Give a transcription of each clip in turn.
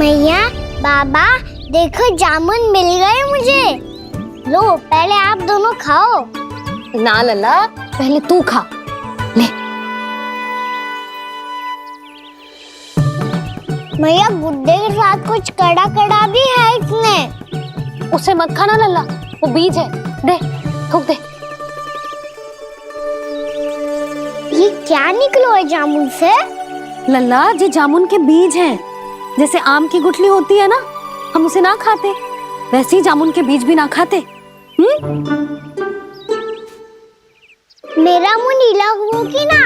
मैया, बाबा, देखो जामुन मिल गए मुझे। लो, पहले आप दोनों खाओ। ना लल्ला, पहले तू खा। ले। मैया, गुड्डे के साथ कुछ कड़ा कड़ा भी है इसमें। उसे मत खाना लल्ला, वो बीज है। दे, थूक दे। ये क्या निकलो है जामुन से? लल्ला, ये जामुन के बीज हैं। जैसे आम की गुठली होती है ना, हम उसे ना खाते, वैसे ही जामुन के बीज भी ना खाते। मेरा मुंह नीला हुआ कि ना?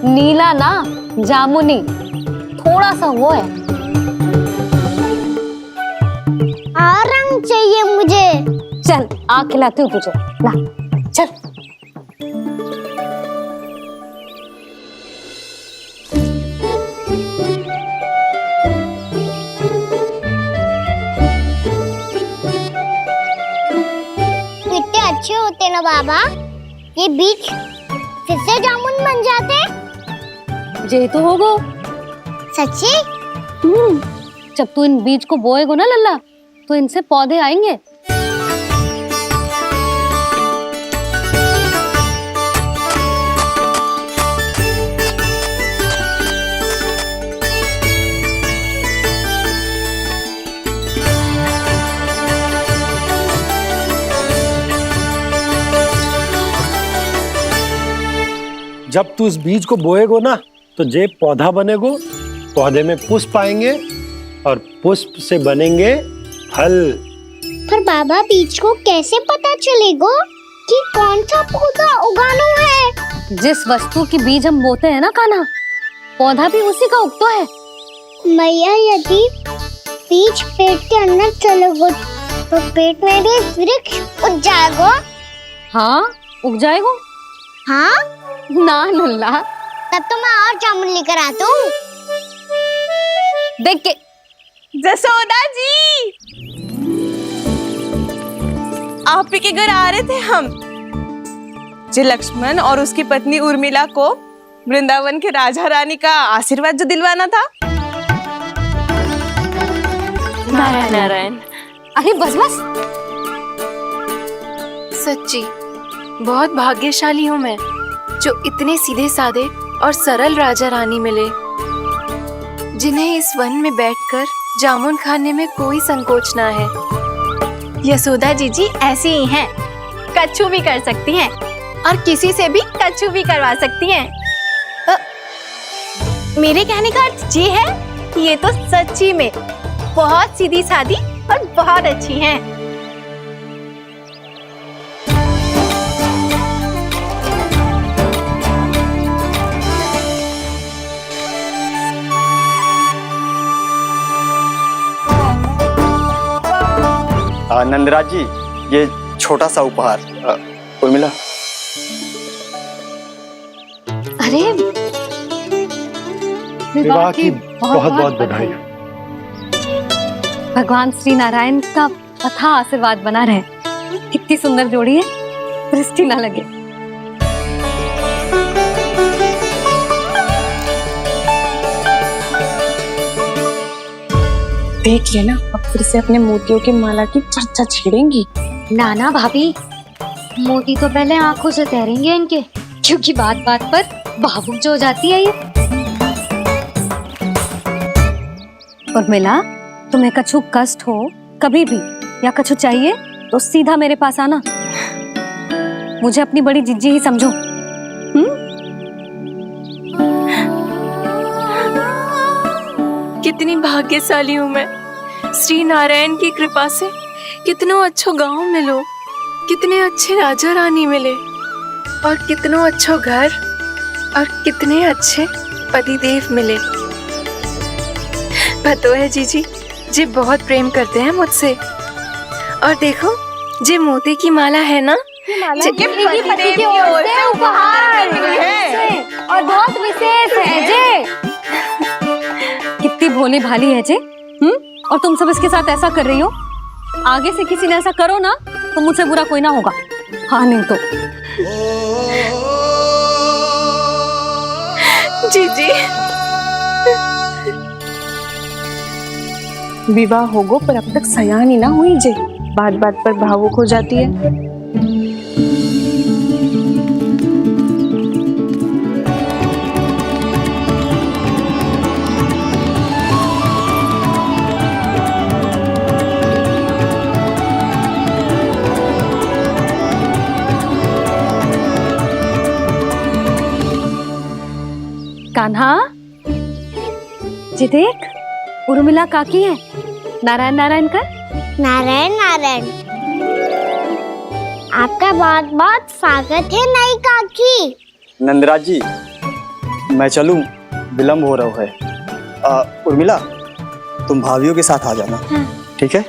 नीला ना, जामुनी, थोड़ा सा वो है। और रंग चाहिए मुझे। चल, आ खिलाती हूँ तुझे। ला, चल। कितने अच्छे होते ना बाबा, ये बीज फिर से जामुन बन जाते। जे तो होगो। सच्ची? जब तू इन बीज को बोएगो ना लल्ला, तो इनसे पौधे आएंगे। जब तू इस बीज को बोएगो ना, तो जे पौधा बनेगो, पौधे में पुष्प आएंगे और पुष्प से बनेंगे फल। पर बाबा, बीज को कैसे पता चलेगा कि कौन सा पौधा उगाना है? जिस वस्तु की बीज हम बोते हैं ना कान्हा, पौधा भी उसी का उगता है। मैया, यदि बीज पेट के अंदर चलेगा तो पेट में भी वृक्ष उग जाएगा। हाँ, उग जाएगा। हाँ? ना लल्ला, तब तो मैं और जामुन लेकर आता हूँ। देख के। जसोदा जी, आप ही के घर आ रहे थे हम। जो लक्ष्मण और उसकी पत्नी उर्मिला को वृंदावन के राजा रानी का आशीर्वाद जो दिलवाना था। नारायण नारायण। अरे बस बस। सच्ची बहुत भाग्यशाली हूँ मैं, जो इतने सीधे साधे और सरल राजा रानी मिले, जिन्हें इस वन में बैठकर जामुन खाने में कोई संकोच ना है। यशोदा जीजी ऐसी ही हैं, कच्छू भी कर सकती हैं और किसी से भी कच्छू भी करवा सकती हैं। मेरे कहने का अर्थ ये है कि ये तो सच्ची में बहुत सीधी सादी और बहुत अच्छी हैं। नंदराज जी, ये छोटा सा उपहार। उर्मिला। अरे विवाह की बहुत बहुत बधाई। भगवान श्री नारायण का अथाह आशीर्वाद बना रहे। कितनी सुंदर जोड़ी है, दृष्टि ना लगे। देख लेना, अब फिर से अपने मोतियों की माला की चर्चा छेड़ेंगी। नाना भाभी, मोती तो पहले आंखों से तैरेंगे इनके, क्योंकि बात बात पर भावुक जो हो जाती है ये। उर्मिला, तुम्हें कछु कष्ट हो कभी भी या कछु चाहिए तो सीधा मेरे पास आना। मुझे अपनी बड़ी जिज्जी ही समझो। कितनी भाग्यशाली हूँ मैं, श्री नारायण की कृपा से कितनों अच्छो गांव मिलो, कितने अच्छे राजा रानी मिले, और कितनों अच्छो घर और कितने अच्छे पतिदेव मिले। पतो है जीजी, जी बहुत प्रेम करते हैं मुझसे। और देखो, जी मोती की माला है ना, पति की ओर से उपहार और बहुत विशेष है जे। कितनी भोली भाली है जे। और तुम सब इसके साथ ऐसा कर रही हो। आगे से किसी ने ऐसा करो ना तो मुझसे बुरा कोई ना होगा। हाँ नहीं तो। जीजी विवाह होगो पर अब तक सयान ही ना हुई जे, बात बात पर भावुक हो जाती है। कान्हा, जी देख, उर्मिला काकी है। नारायण नारायण कर। नारायण नारायण। आपका बहुत बहुत स्वागत है नई काकी। नंदराज जी, मैं चलूं, विलम्ब हो रहा है। उर्मिला, तुम भाभियों के साथ आ जाना। ठीक है?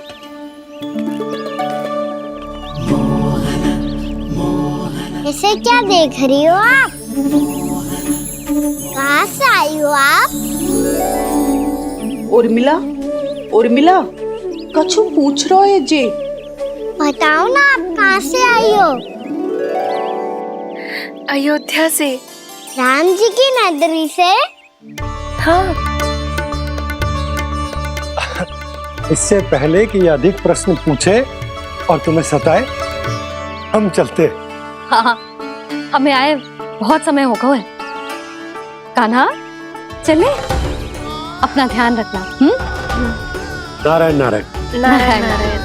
इसे क्या देख रही हो आप? कहाँ से आई हो आप? उर्मिला, उर्मिला, कछु पूछ रहा है जे। बताओ ना, आप कहाँ से आई हो? अयोध्या से। राम जी की नगरी से? हाँ। इससे पहले कि ये अधिक प्रश्न पूछे और तुम्हें सताए, हम चलते। हाँ, हमें आए बहुत समय हो गया है। कान्हा, चले, अपना ध्यान रखना। नारायण नारायण। नारायण नारायण।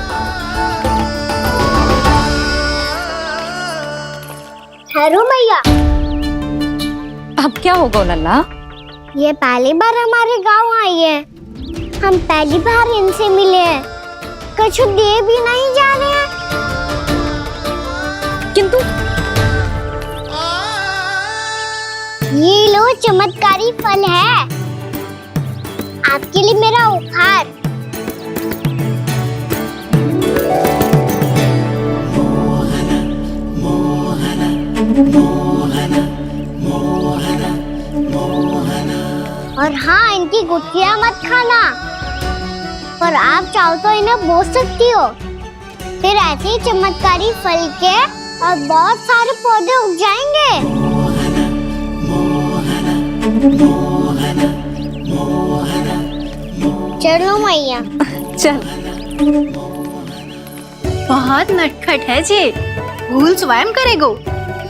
ठहरू मैया, अब क्या होगा लल्ला? ये पहली बार हमारे गांव आई है। हम पहली बार इनसे मिले हैं। कुछ दे भी नहीं जा रहे हैं। किंतु ये लो, चमत्कारी फल है आपके लिए, मेरा उपहार। और हाँ, इनकी गुठलियां मत खाना। पर आप चाहो तो इन्हें बो सकती हो। फिर ऐसे ही चमत्कारी फल के और बहुत सारे पौधे उग जाएंगे। चलो मैया। चल। बहुत नटखट है जी, भूल स्वयं करेगो,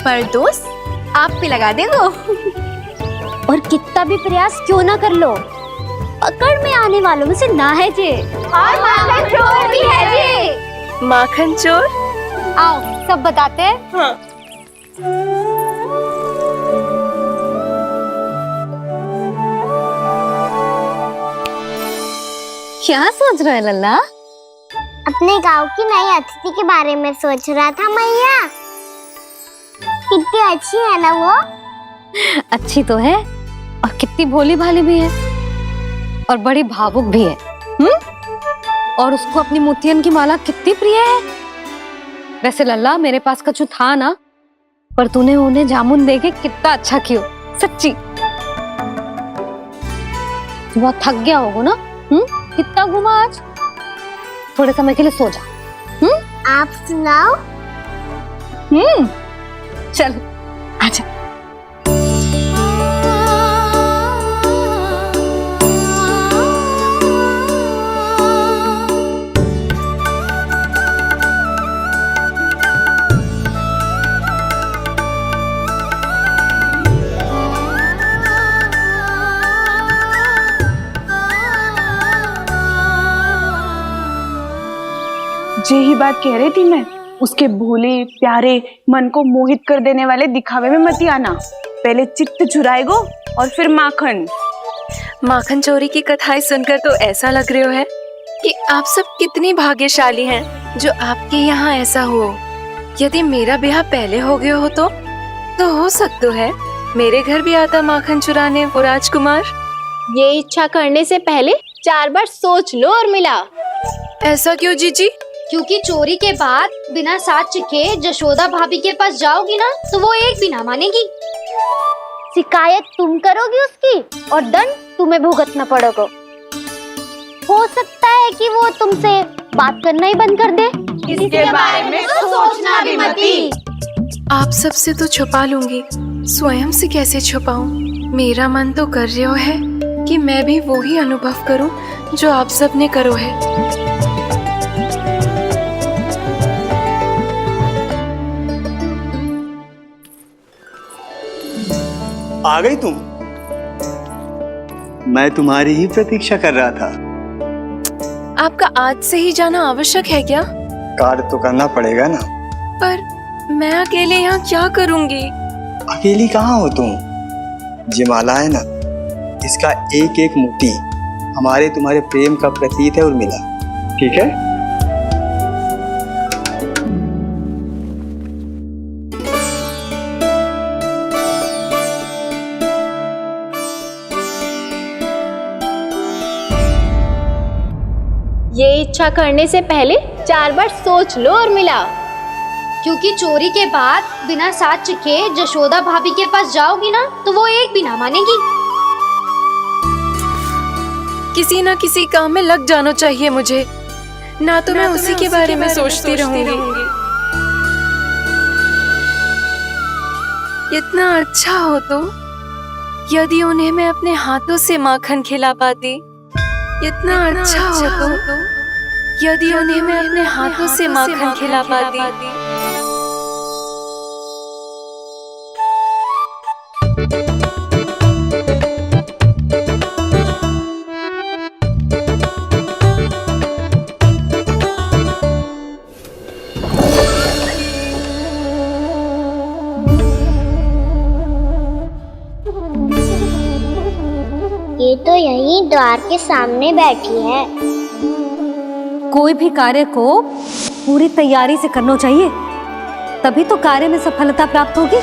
पर दोस्त आप पे लगा देगो। और कितना भी प्रयास क्यों ना कर लो, पकड़ में आने वालों में से ना है जी। और माखन चोर भी है जी। माखन चोर? आओ सब बताते हैं। हाँ। क्या सोच रहा है लल्ला? अपने गांव की नई अतिथि के बारे में सोच रहा था मैया। कितनी अच्छी है ना वो? अच्छी तो है, और कितनी भोली भाली भी है, और बड़ी भावुक भी है। और उसको अपनी मोतियन की माला कितनी प्रिय है। वैसे लल्ला, मेरे पास कछु था ना, पर तूने उन्हें जामुन देके कितना अच्छा किया, सच्ची। तू बहुत थक गया होगा ना? कितना घूमा आज? थोड़े समय के लिए सो जा। आप सुनाओ। चल आजा। यही बात कह रही थी मैं, उसके भोले प्यारे मन को मोहित कर देने वाले दिखावे में मत आना। पहले चित्त चुराएगो और फिर माखन। माखन चोरी की कथाएं सुनकर तो ऐसा लग रहा है कि आप सब कितनी भाग्यशाली हैं जो आपके यहाँ ऐसा हो। यदि मेरा ब्याह पहले हो गया हो तो हो सकता है मेरे घर भी आता माखन चुराने वो राजकुमार। ये इच्छा करने से पहले 4 बार सोच लो उर्मिला। ऐसा क्यों जीजी? क्योंकि चोरी के बाद बिना साथ चिखे जशोदा भाभी के पास जाओगी ना, तो वो एक भी ना मानेगी। शिकायत तुम करोगी उसकी और दंड तुम्हें भुगतना पड़ेगा। हो सकता है कि वो तुमसे बात करना ही बंद कर दे। इसके बारे में तो सोचना भी मती। आप सबसे तो छुपा लूंगी, स्वयं से कैसे छुपाऊं? मेरा मन तो कर रहा है कि मैं भी वो ही अनुभव करूं जो आप सब ने करो है। आ गई तुम? मैं तुम्हारी ही प्रतीक्षा कर रहा था। आपका आज से ही जाना आवश्यक है क्या? कार्य तो करना पड़ेगा ना। पर मैं अकेले यहाँ क्या करूंगी? अकेली कहाँ हो तुम? ये माला है ना, इसका एक एक मोती हमारे तुम्हारे प्रेम का प्रतीक है उर्मिला, ठीक है? ये इच्छा करने से पहले 4 बार सोच लो उर्मिला। क्योंकि चोरी के बाद बिना साथ चिखे जशोदा भाभी के पास जाओगी ना तो वो एक भी ना मानेगी। किसी ना किसी काम में लग जाना चाहिए मुझे, ना तो मैं उसी के बारे में सोचती रहूंगी। इतना अच्छा हो तो यदि उन्हें मैं अपने हाथों से माखन खिला पाती। इतना अच्छा हो तो यदि उन्हें मैं अपने हाथों से माखन खिला पाती। ये तो यहीं द्वार के सामने बैठी है। कोई भी कार्य को पूरी तैयारी से करना चाहिए, तभी तो कार्य में सफलता प्राप्त होगी।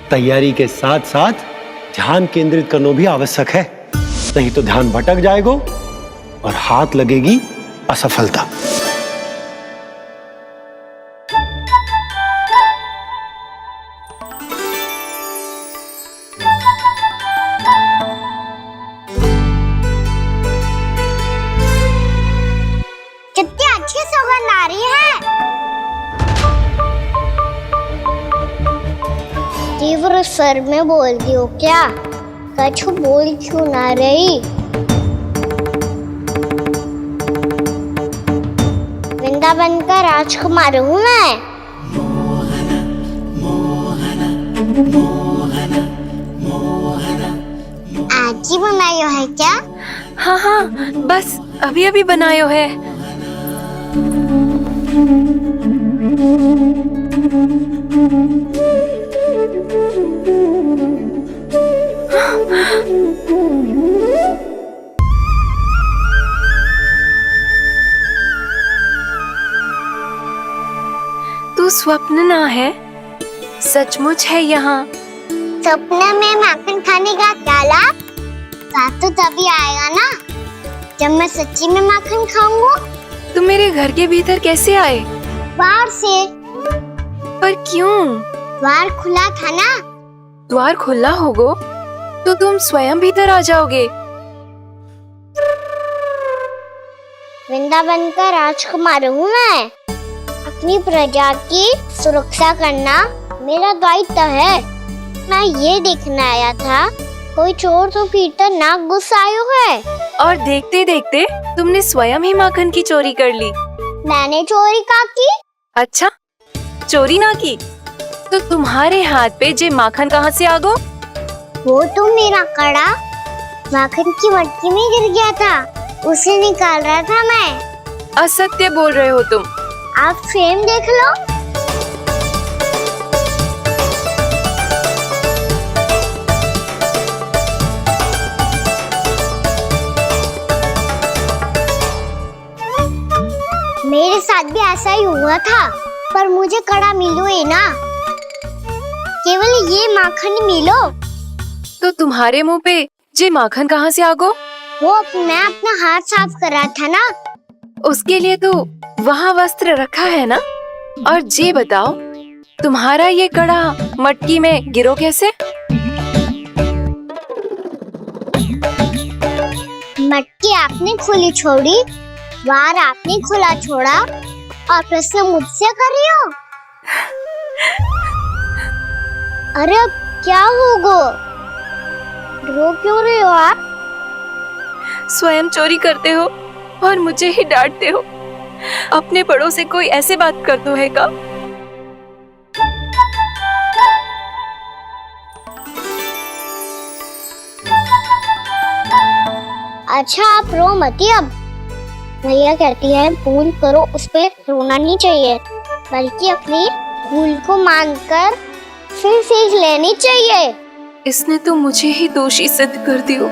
तैयारी के साथ साथ ध्यान केंद्रित करना भी आवश्यक है, नहीं तो ध्यान भटक जाएगा और हाथ लगेगी असफलता। कितनी अच्छी सुगंध आ रही है। तीव्र स्वर में बोलती हो क्या? कछु बोल क्यों ना रही? वृंदावन का राजकुमार हूँ मैं। आज ही बनायो है क्या? हाँ हाँ, बस अभी अभी बनायो है। तू स्वप्न ना है, सचमुच है यहाँ। सपने में माखन खाने का क्या लाभ? स्वाद तो तभी आएगा ना जब मैं सच्ची में माखन खाऊंगा। तुम मेरे घर के भीतर कैसे आए? बाहर से। पर क्यों? द्वार खुला था ना। द्वार खुला होगा तो तुम स्वयं भीतर आ जाओगे। वृंदावन का राजकुमार हूँ मैं। अपनी प्रजा की सुरक्षा करना मेरा दायित्व है। मैं ये देखने आया था कोई चोर तो भीतर ना घुस आयो है। और देखते देखते तुमने स्वयं ही माखन की चोरी कर ली। मैंने चोरी का की? अच्छा, चोरी ना की तो तुम्हारे हाथ पे जे माखन कहाँ से आ गो? वो तो मेरा कड़ा माखन की मटकी में गिर गया था, उसे निकाल रहा था मैं। असत्य बोल रहे हो तुम। आप स्वयं देख लो। मेरे साथ भी ऐसा ही हुआ था, पर मुझे कड़ा मिलो ही ना, केवल ये माखन मिलो। तो तुम्हारे मुंह पे जे माखन कहाँ से आ गो? वो मैं अपना हाथ साफ कर रहा था ना। उसके लिए तो वहाँ वस्त्र रखा है ना। और जे बताओ, तुम्हारा ये कड़ा मटकी में गिरो कैसे? मटकी आपने खुली छोड़ी, द्वार आपने खुला छोड़ा, और प्रश्न मुझसे कर रही हो? अरे अब क्या होगा? रो क्यों रहे हो आप? स्वयं चोरी करते हो और मुझे ही डांटते हो। अपने बड़ों से कोई ऐसे बात कर दो है का? अच्छा आप रो मती अब। भैया कहती है भूल करो, उस पर रोना नहीं चाहिए, बल्कि अपनी भूल को मानकर फिर सीख लेनी चाहिए। इसने तो मुझे ही दोषी सिद्ध कर दियो।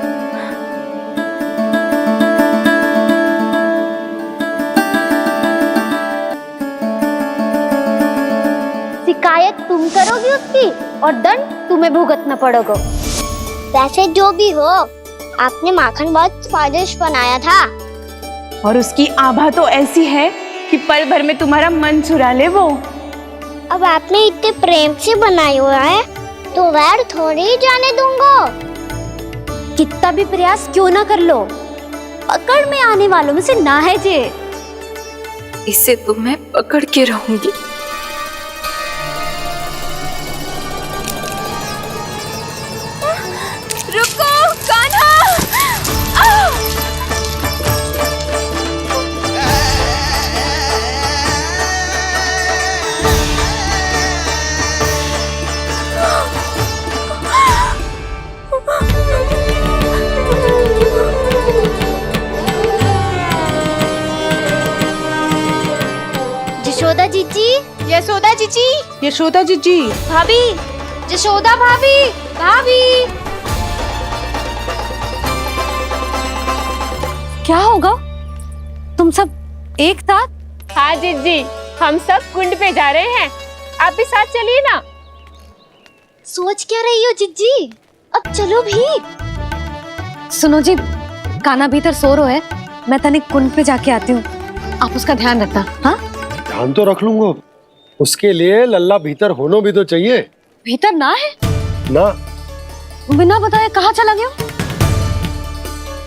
शिकायत तुम करोगी उसकी और दंड तुम्हें भुगतना पड़ेगा। वैसे जो भी हो, आपने माखन बहुत स्वादिष्ट बनाया था। और उसकी आभा तो ऐसी है कि पल भर में तुम्हारा मन चुरा ले वो। अब आपने इतने प्रेम से बनाया हुआ है तो वैर थोड़ी ही जाने दूंगा। कितना भी प्रयास क्यों ना कर लो, पकड़ में आने वालों में से ना है जे। इसे तो मैं पकड़ के रहूंगी। रुको कान्हा! यशोदा जीजी, यशोदा जीजी, यशोदा जीजी, भाभी, यशोदा भाभी, भाभी। क्या होगा? तुम सब एक साथ? हाँ जीजी, हम सब कुंड पे जा रहे हैं, आप भी साथ चलिए ना। सोच क्या रही हो जीजी? अब चलो भी। सुनो जी, कान्हा भीतर सो रो है, मैं तनिक कुंड पे जाके आती हूँ, आप उसका ध्यान रखना। हाँ, ध्यान तो रख लूंगा, उसके लिए लल्ला भीतर होना भी तो चाहिए। भीतर ना है? ना। बिना बताए कहाँ चला गया?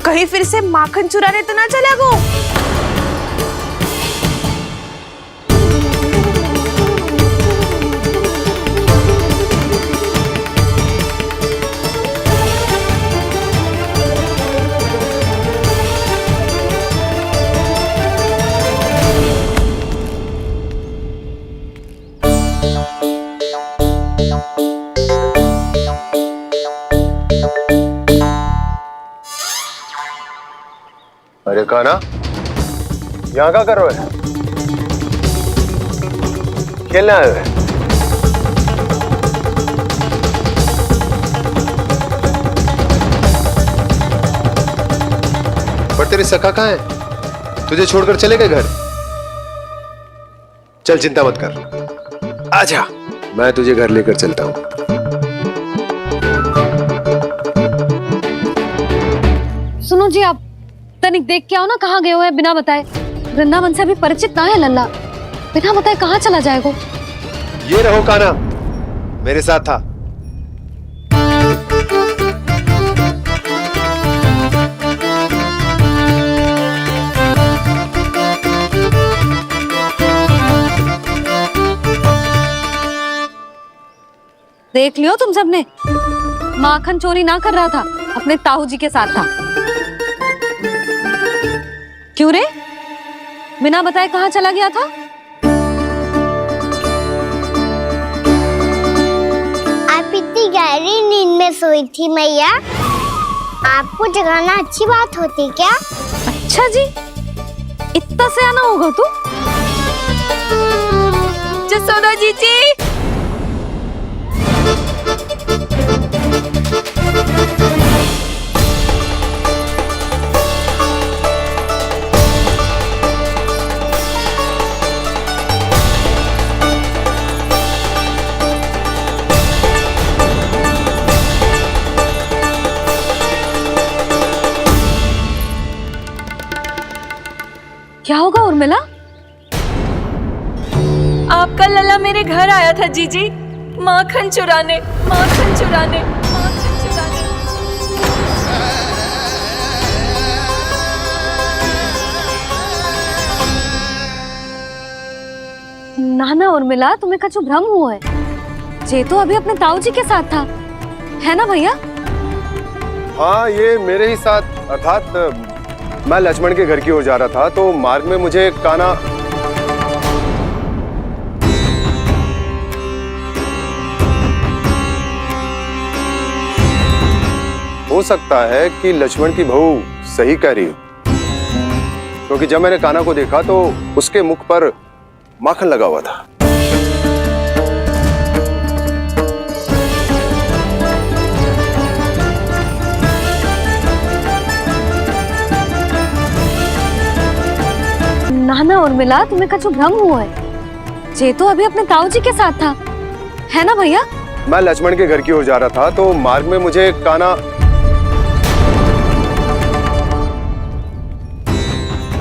कहीं फिर से माखन चुराने तो ना चला गो। अरे कान्हा, यहाँ क्या कर रहे हो? खेलने आए हुए? पर तेरे सखा कहाँ है? तुझे छोड़कर चले गए घर? चल चिंता मत कर, आजा, मैं तुझे घर लेकर चलता हूँ। सुनो जी, आप तनिक देख के आओ ना कहाँ गए हुए हैं बिना बताए। वृंदावन से अभी परिचित ना है लल्ला, बिना बताए कहाँ चला जाएगा? ये रहो कान्हा, मेरे साथ था। देख लियो तुम सबने, माखन चोरी ना कर रहा था, अपने ताऊ जी के साथ था। क्यों रे, बिना बताए कहाँ चला गया था? आप इतनी गहरी नींद में सोई थी मैया, आपको जगाना अच्छी बात होती क्या? अच्छा जी, इतना सयाना होगा तू? यशोदा जीजी, क्या होगा उर्मिला? आपका लल्ला मेरे घर आया था जीजी, माखन चुराने, माखन चुराने, माखन चुराने। ना ना उर्मिला, तुम्हें कछु भ्रम हुआ है। जे तो अभी अपने ताऊ जी के साथ था, है ना भैया? हाँ, ये मेरे ही साथ, अर्थात मैं लक्ष्मण के घर की ओर जा रहा था तो मार्ग में मुझे कान्हा। हो सकता है कि लक्ष्मण की बहू सही कह रही हो, क्योंकि जब मैंने कान्हा को देखा तो उसके मुख पर माखन लगा हुआ था। ना ना उर्मिला, तुम्हें कछु भ्रम हुआ है। जे तो अभी अपने ताऊ जी के साथ था, है ना भैया? मैं लक्ष्मण के घर की ओर जा रहा था तो मार्ग में मुझे कान्हा।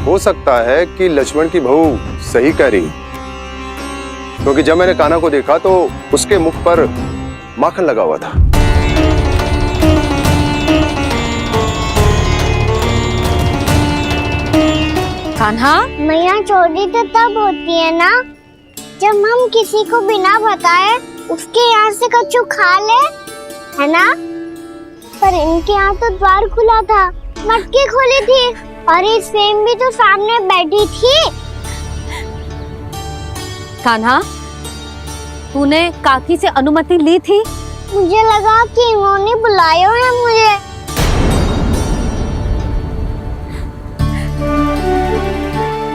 हो सकता है कि लक्ष्मण की बहू सही कह रही, क्योंकि जब मैंने कान्हा को देखा तो उसके मुख पर माखन लगा हुआ था। कान्हा, मैया चोरी तो तब होती है ना जब हम किसी को बिना बताए उसके यहाँ से कछु खा ले, है ना? पर इनके यहाँ तो द्वार खुला था, मटकी खोली थी और इस फेम भी तो सामने बैठी थी। कान्हा, तूने काकी से अनुमति ली थी? मुझे लगा कि इन्होंने बुलाया है मुझे।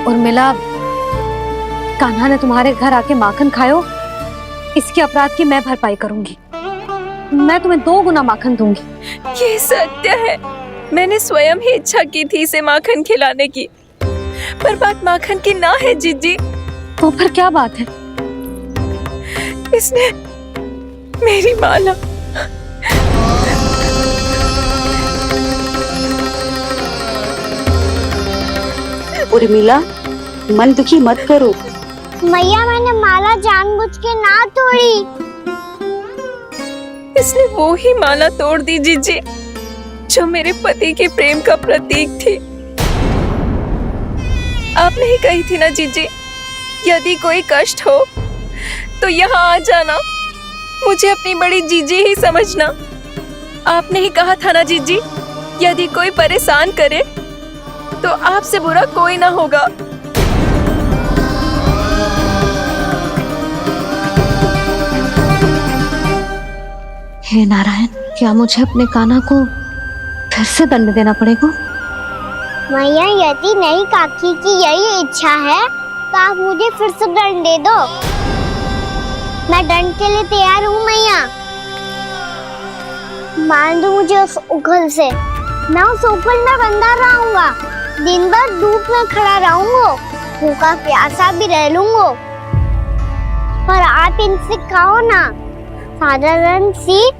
उर्मिला, कान्हा ने तुम्हारे घर आके माखन खायो, इसके अपराध की मैं भरपाई करूंगी। मैं तुम्हें 2 गुना माखन दूंगी। ये सत्य है, मैंने स्वयं ही इच्छा की थी इसे माखन खिलाने की, पर बात माखन की ना है जीजी। तो फिर क्या बात है? इसने मेरी माला। उर्मिला, मन दुखी मत करो। मैया, मैंने माला जानबूझ के ना तोड़ी। इसने वो ही माला तोड़ दी जीजी जो मेरे पति के प्रेम का प्रतीक थी। आपने ही कही थी ना जीजी, यदि कोई कष्ट हो तो यहाँ आ जाना, मुझे अपनी बड़ी जीजी ही समझना। आपने ही कहा था ना जीजी, यदि कोई परेशान करे तो आपसे बुरा कोई ना होगा। हे नारायण, क्या मुझे अपने कान्हा को फिर से दंड देना पड़ेगा? मैया, यदि नहीं काकी की यही इच्छा है तो आप मुझे फिर से दंड दे दो। मैं दंड के लिए तैयार हूँ मैया। मान दो मुझे उस उखल से, मैं उस उखल में बंधा रहूंगा, दिन भर धूप में खड़ा रहूंगा, भूखा प्यासा भी रह लूंगा। पर आप इनसे कहो ना, साधारण सी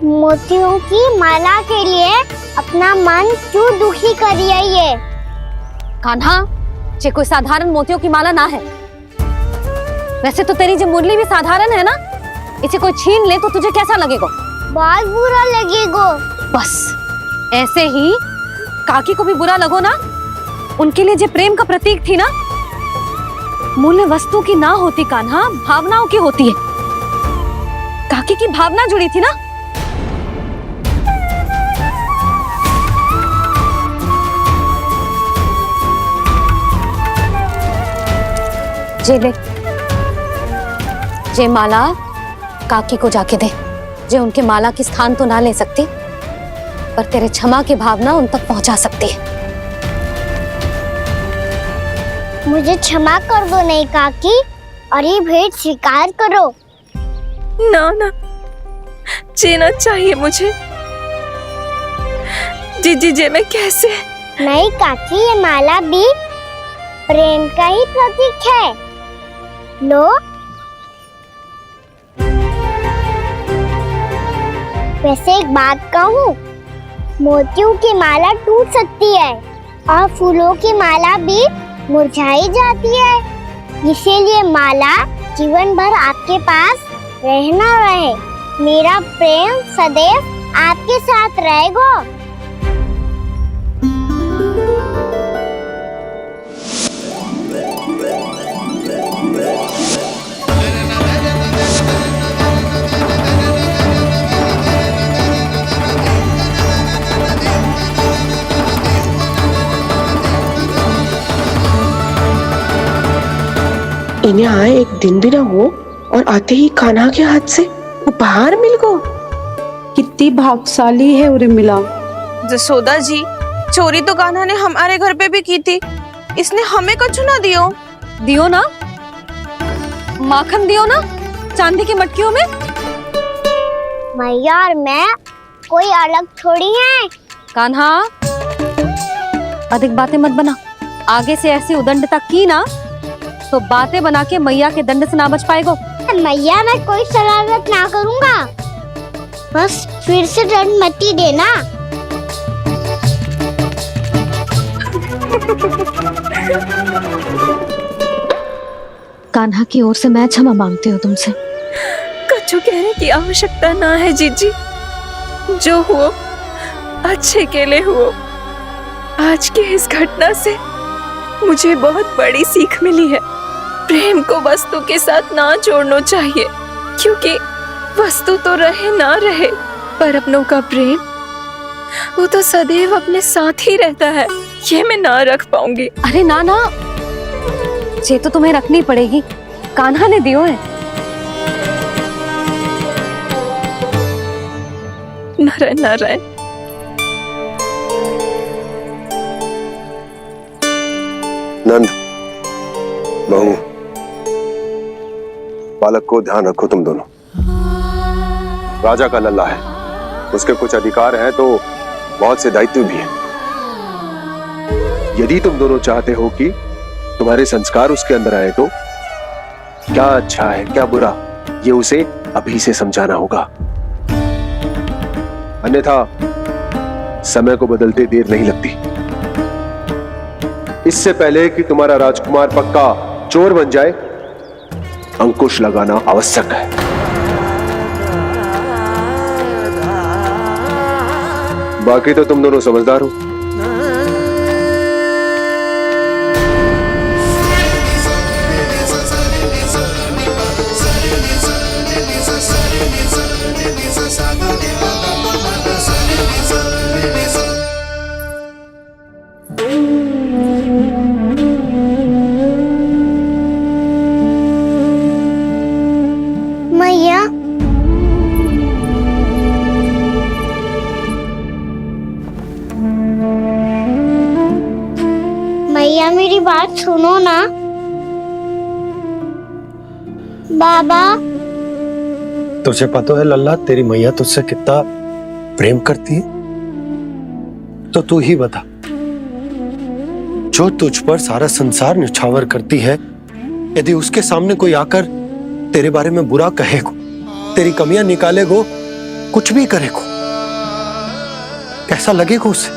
मोतियों की माला के लिए अपना मन क्यों दुखी करिए? ये कान्हा, ये कोई साधारण मोतियों की माला ना है। वैसे तो तेरी जो मुरली भी साधारण है ना, इसे कोई छीन ले तो तुझे कैसा लगेगा? बहुत बुरा लगेगा। बस ऐसे ही काकी को भी बुरा लगो ना। उनके लिए जो प्रेम का प्रतीक थी ना, मूल्य वस्तु की ना होती कान्हा, भावनाओं की होती है। काकी की भावना जुड़ी थी ना। जे ले, जे माला काकी को जाके दे। जे उनके माला की स्थान तो ना ले सकती, पर तेरे क्षमा की भावना उन तक पहुंचा सकती है। मुझे क्षमा कर दो नहीं काकी, और ये भेंट स्वीकार करो। ना ना, जीना चाहिए मुझे। जीजी जे मैं कैसे? नहीं काकी, ये माला भी प्रेम का ही प्रतीक है। लो, वैसे एक बात कहूँ, मोतियों की माला टूट सकती है और फूलों की माला भी मुरझाई जाती है। इसीलिए माला जीवन भर आपके पास रहना रहे। मेरा प्रेम सदैव आपके साथ रहेगा। इन्हें आए एक दिन भी ना हो और आते ही कान्हा के हाथ से उपहार मिल गो। कितनी भाग्यशाली है उर्मिला। जसोदा जी, चोरी तो कान्हा ने हमारे घर पे भी की थी, इसने हमें कछु ना दियो। दियो ना, माखन दियो ना चांदी की मटकियों में। मैया और मैं कोई अलग थोड़ी है। कान्हा, अधिक बातें मत बना। आगे से ऐसी उदंडता की ना तो बातें बना के मैया के दंड से ना बच पाएगो। मैया, मैं कोई शरारत ना करूंगा, बस फिर से दंड मत ही देना। कान्हा की ओर से मैं क्षमा मांगती हूँ तुमसे। कछु कहने की आवश्यकता ना है जीजी, जो हुआ अच्छे के लिए हुआ। आज की इस घटना से मुझे बहुत बड़ी सीख मिली है। प्रेम को वस्तु के साथ ना जोड़ना चाहिए, क्योंकि वस्तु तो रहे ना रहे, पर अपनों का प्रेम वो तो सदैव अपने साथ ही रहता है। ये मैं ना रख पाऊंगी। अरे ना ना, ये तो तुम्हें रखनी पड़ेगी, कान्हा ने दियो है। नारायण नारायण। नंद, बहू, बालक को ध्यान रखो तुम दोनों। राजा का लल्ला है, उसके कुछ अधिकार हैं तो बहुत से दायित्व भी हैं। यदि तुम दोनों चाहते हो कि तुम्हारे संस्कार उसके अंदर आए तो क्या अच्छा है क्या बुरा, ये उसे अभी से समझाना होगा। अन्यथा समय को बदलते देर नहीं लगती। इससे पहले कि तुम्हारा राजकुमार पक्का चोर बन जाए, अंकुश लगाना आवश्यक है। बाकी तो तुम दोनों समझदार हो। मैया, मैया मेरी बात सुनो ना। बाबा, तुझे पता है लल्ला, तेरी मैया तुझसे कितना प्रेम करती है? तो तू ही बता, जो तुझ पर सारा संसार न्यौछावर करती है, यदि उसके सामने कोई आकर तेरे बारे में बुरा कहेगो, तेरी कमियां निकालेगो, कुछ भी करेगो, कैसा लगेगा उसे?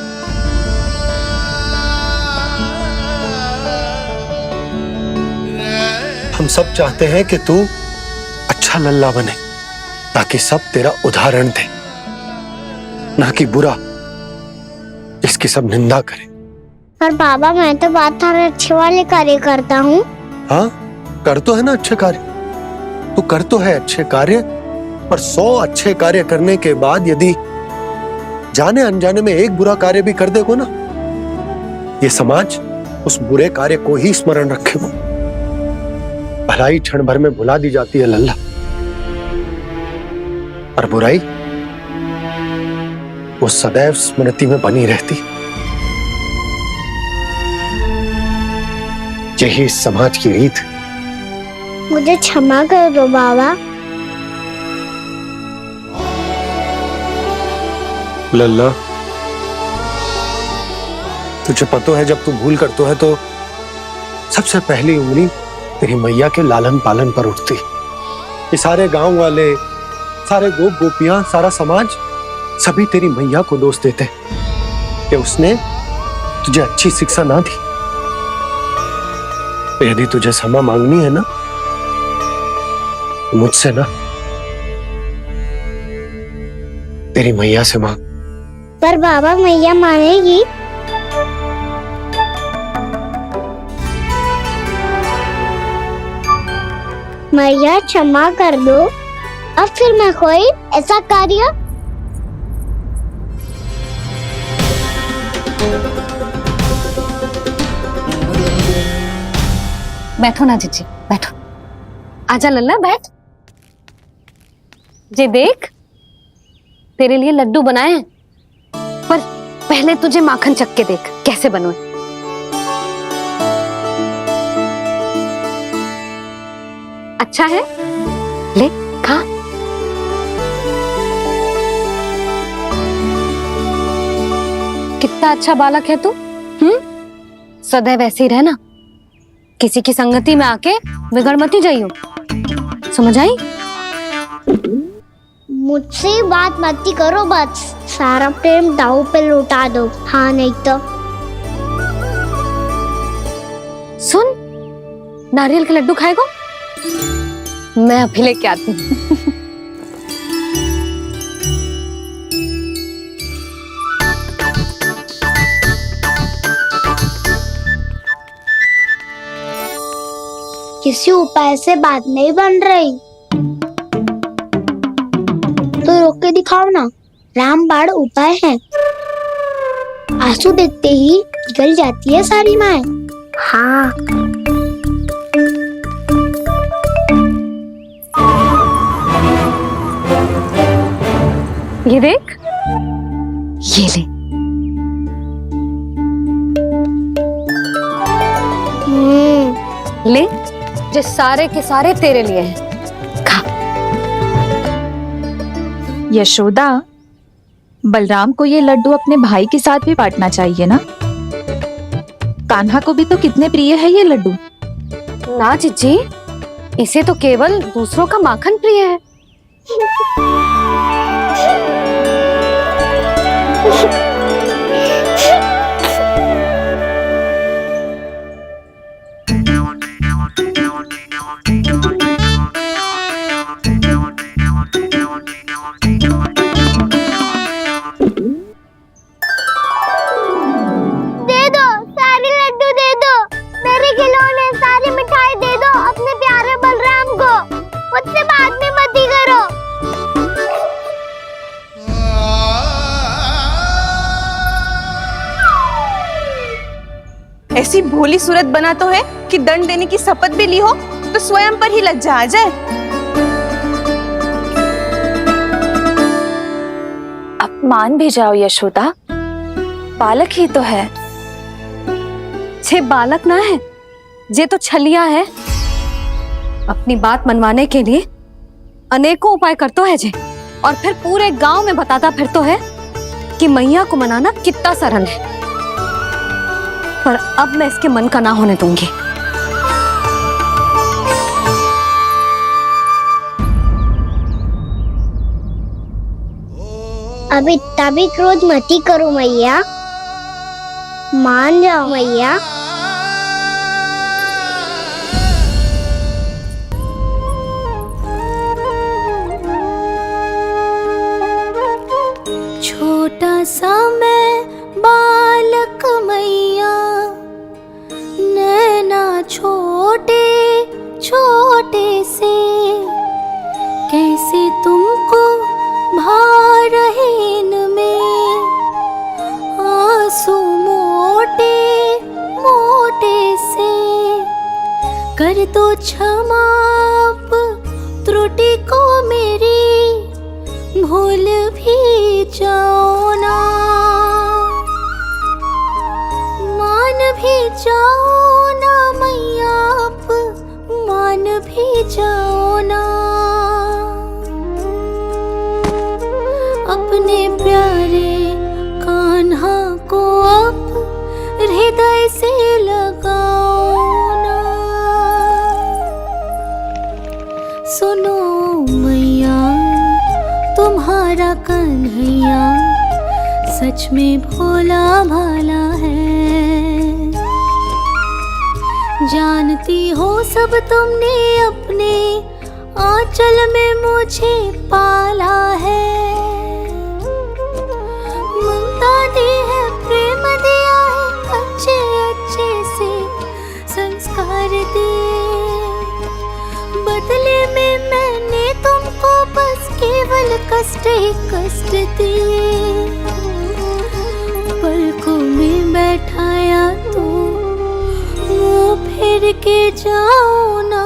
हम सब चाहते हैं कि तू अच्छा लल्ला बने, ताकि सब तेरा उदाहरण दे, ना कि बुरा जिसकी सब निंदा करे। पर बाबा, मैं तो बात हर अच्छे वाले कार्य करता हूँ। हाँ, कर तो है ना अच्छे कार्य, तू कर तो है अच्छे कार्य, पर 100 अच्छे कार्य करने के बाद यदि जाने अनजाने में एक बुरा कार्य भी कर देगो ना, ये समाज उस बुरे कार्य को ही स्मरण रखेगो। भलाई क्षण भर में भुला दी जाती है लल्ला, और बुराई वो सदैव स्मृति में बनी रहती। यही इस समाज की रीत। मुझे क्षमा कर दो बाबा। लल्ला, तुझे पता है जब तू भूल करतो है तो सबसे पहली उंगली तेरी मैया के लालन पालन पर उठती। ये सारे गांव वाले, सारे गोप गोपियां, सारा समाज सभी तेरी मैया को दोष देते कि उसने तुझे अच्छी शिक्षा ना दी। तो यदि तुझे क्षमा मांगनी है ना, तो मुझसे ना, तेरी मैया से मांग। पर बाबा, मैया मानेगी? मैया क्षमा कर दो, अब फिर मैं कोई ऐसा कार्य बैठो ना जीजी, बैठो। आजा लल्ला, बैठ। जे देख, तेरे लिए लड्डू बनाए हैं, पर पहले तुझे माखन चख के देख कैसे बनो। अच्छा है, ले खा। कितना अच्छा बालक है तू। सदैव ऐसे ही रहना, किसी की संगति में आके बिगड़ मती जाइयो, समझ आई? मुझसे बात मत करो, बस सारा प्रेम दाव पे लौटा दो। हाँ नहीं तो सुन, नारियल के लड्डू खाएगा? मैं अभी लेके आती हूँ। किसी उपाय से बात नहीं बन रही तो रोक के दिखाओ ना। रामबाण उपाय है, आंसू देखते ही निकल जाती है सारी माए। हाँ ये देख, ये ले। ले, जो सारे के सारे तेरे लिए हैं, खा। यशोदा, बलराम को ये लड्डू अपने भाई के साथ भी बांटना चाहिए ना। कान्हा को भी तो कितने प्रिय है ये लड्डू। ना जीजी, इसे तो केवल दूसरों का माखन प्रिय है। ऐसी भोली सूरत बना तो है कि दंड देने की शपथ भी ली हो तो स्वयं पर ही लज्जा आ जाए। अब मान भी जाओ यशोदा, बालक ही तो है। छे बालक ना है, जे तो छलिया है। अपनी बात मनवाने के लिए अनेकों उपाय करतो है जे, और फिर पूरे गांव में बताता फिरतो है कि मैया को मनाना कितना सरल है। पर अब मैं इसके मन का ना होने दूंगी। अब इतना भी क्रोध मती करो मैया, मान जाओ मैया। छोटा सा मैं बालक मैया, नैना छोटे छोटे से, कैसे तुमको भा रहे इनमें आंसू मोटे मोटे से। कर दो क्षमा त्रुटि को मेरी, भूल भी जाओ ना, मान भी जाओ ना मैया, आप मान भी जाओ ना। अपने प्यारे कान्हा को अब हृदय से लगाओ ना। सुनो मैया, तुम्हारा कन्हैया सच में भोला भाला है। जानती हो सब तुमने अपने आंचल में मुझे पाला है। ममता दी है, प्रेम दिया है, अच्छे अच्छे से संस्कार दिए। बदले में मैंने तुमको बस केवल कष्ट ही कष्ट दिए। पलकों में बैठाया तो मुँह फेर के जाओ ना,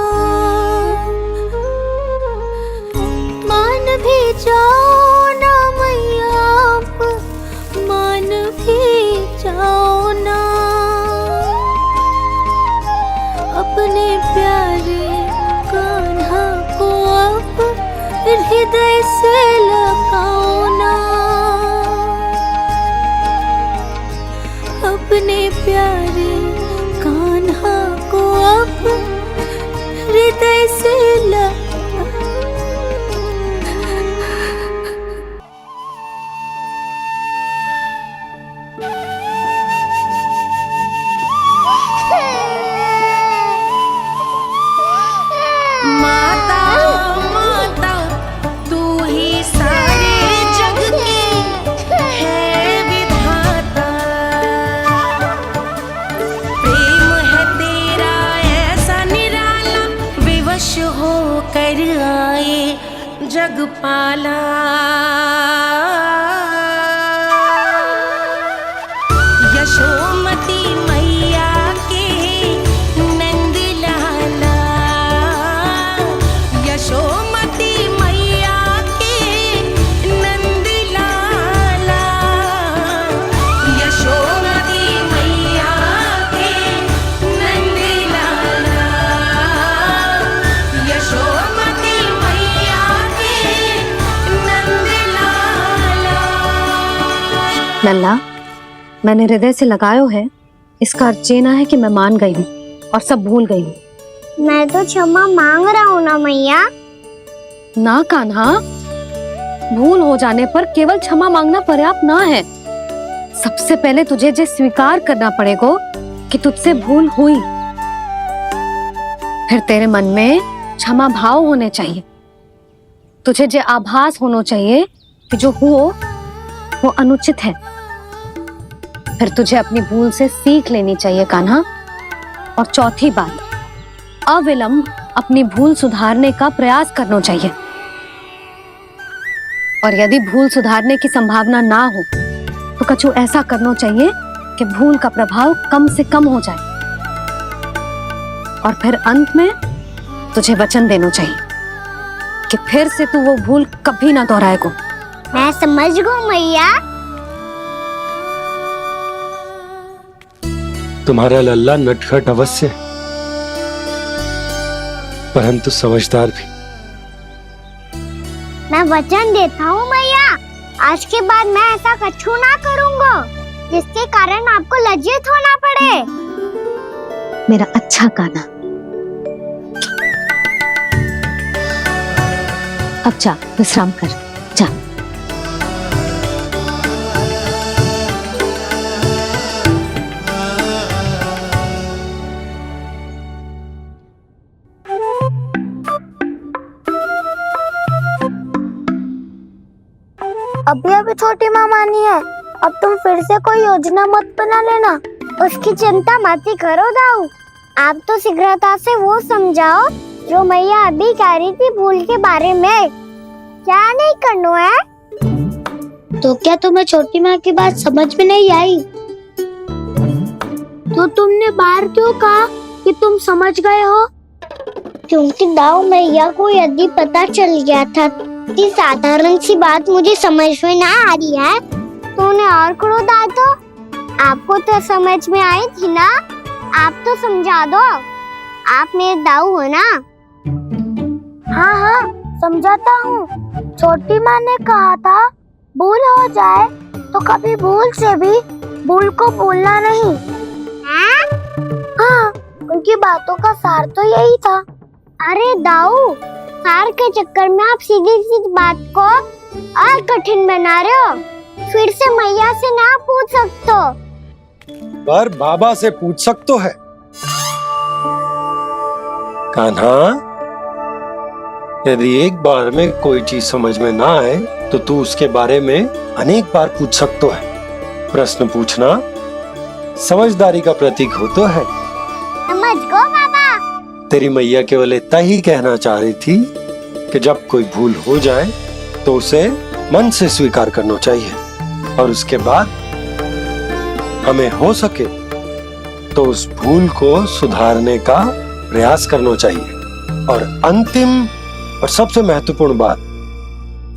मान भी जाओ ना मैया आप, मान भी जाओ ना। अपने प्यारे कान्हा को अब हृदय से लगाओ ना, अपने प्यारे कान्हा को अब हृदय से लगाओ। माता माता तू ही सारे जग की है विधाता, प्रेम है तेरा ऐसा निराला, विवश हो कर आए जग पाला। यशोमती मैया के नंद लाला, यशोमती मैया के नंद लाला, यशोमती मैया के नंद लाला, यशोमती मैया के नंद लाला। लल्ला, मैंने हृदय से लगायो है, इसका अर्थ ये ना है कि मैं मान गई हूँ और सब भूल गई हूँ। मैं तो क्षमा मांग रहा हूँ ना मैया। ना कान्हा, भूल हो जाने पर केवल क्षमा मांगना पर्याप्त ना है। सबसे पहले तुझे ये स्वीकार करना पड़ेगा कि तुझसे भूल हुई, फिर तेरे मन में क्षमा भाव होने चाहिए। तुझे ये आभास होना चाहिए कि जो हुआ वो अनुचित है। फिर तुझे अपनी भूल से सीख लेनी चाहिए कान्हा। और चौथी बात, अविलंब अपनी भूल सुधारने का प्रयास करना चाहिए। और यदि भूल सुधारने की संभावना ना हो तो कछु ऐसा करना चाहिए कि भूल का प्रभाव कम से कम हो जाए। और फिर अंत में तुझे वचन देना चाहिए कि फिर से तू वो भूल कभी ना दोहराएगा। मैं समझ गई मैया। तुम्हारा लल्ला नटखट अवश्य है, परंतु समझदार भी। मैं वचन देता हूँ मैया, आज के बाद मैं ऐसा कछु ना करूँगा जिसके कारण आपको लज्जित होना पड़े। मेरा अच्छा कान्हा, अब जा विश्राम कर, जा। अभी अभी छोटी माँ मानी है, अब तुम फिर से कोई योजना मत बना लेना। उसकी चिंता मत ही करो दाऊ। आप तो शीघ्रता से वो समझाओ जो मैया अभी कह रही थी भूल के बारे में। क्या नहीं करना है? तो क्या तुम्हें छोटी माँ की बात समझ में नहीं आई? तो तुमने बाहर क्यों कहा कि तुम समझ गए हो? क्योंकि दाऊ मैया को यदि पता चल गया था कि साधारण सी बात मुझे समझ में ना आ रही है तो उन्हें और क्रोध आया तो आपको तो समझ में आई थी ना। आप तो समझा दो, आप मेरे दाऊ हो ना। हाँ हाँ समझाता हूँ। छोटी माँ ने कहा था भूल हो जाए तो कभी भूल से भी भूल को भूलना नहीं। हाँ उनकी बातों का सार तो यही था। अरे दाऊ, सार के चक्कर में आप सीधी सीधी बात को और कठिन बना रहे हो। फिर से मैया से ना पूछ सकते हो, पर बाबा से पूछ सकते है। कान्हा, यदि एक बार में कोई चीज समझ में ना आए तो तू उसके बारे में अनेक बार पूछ सकते है। प्रश्न पूछना समझदारी का प्रतीक होता है। समझ गो बाबा। तेरी मैया केवल इतना ही कहना चाह रही थी कि जब कोई भूल हो जाए तो उसे मन से स्वीकार करना चाहिए और उसके बाद हमें हो सके तो उस भूल को सुधारने का प्रयास करना चाहिए। और अंतिम और सबसे महत्वपूर्ण बात,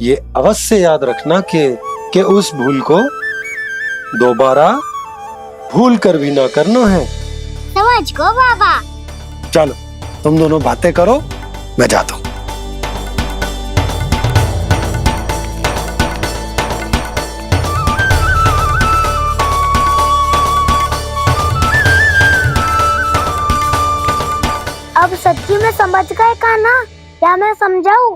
ये अवश्य याद रखना कि उस भूल को दोबारा भूल कर भी ना करना है। समझ गो बाबा। चलो तुम दोनों बातें करो, मैं जाता हूँ। अब सच्ची में समझ गए कान्हा, क्या मैं समझाऊं?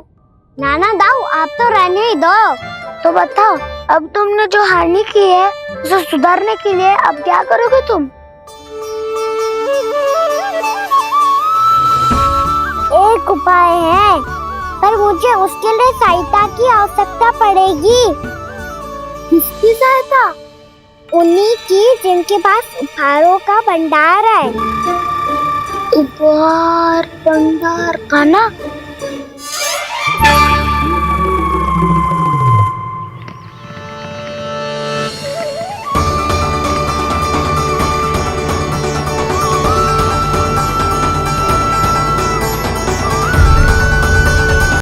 नाना दाऊ, आप तो रहने ही दो। तो बताओ, अब तुमने जो हानि की है उसे सुधारने के लिए अब क्या करोगे तुम? एक उपाय है, पर मुझे उसके लिए सहायता की आवश्यकता पड़ेगी। किसकी सहायता? उन्हीं की जिनके पास उपहारों का भंडार है। उपहार भंडार? कान्हा,